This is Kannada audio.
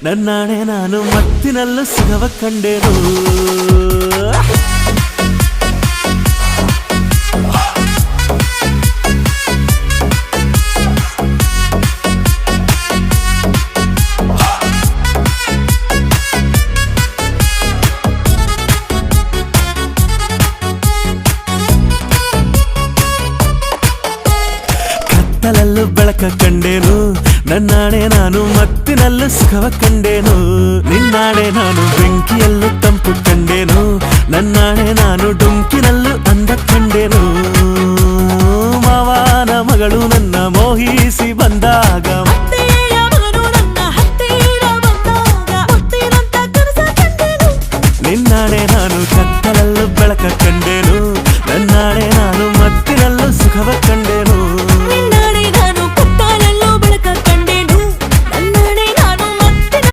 ನನ್ನಾಣೆ ನಾನು ಮತ್ತಿನಲ್ಲೂ ಸುಖವ ಕಂಡೆನು ಕತ್ತಲಲ್ಲೂ ಬೆಳಕ ಕಂಡೇನು ನನ್ನಾಣೆ ನಾನು ಮತ್ತಿನಲ್ಲೂ ಸುಖವ ಕಂಡೇನು ನಿನ್ನಾಣೆ ನಾನು ಬೆಂಕಿಯಲ್ಲೂ ತಂಪು ಕಂಡೇನು ನನ್ನಾಣೆ ನಾನು ಡೊಂಕಿನಲ್ಲೂ ಅಂದ ಕಂಡೇನು ಮಾವನ ಮಗಳು ನನ್ನ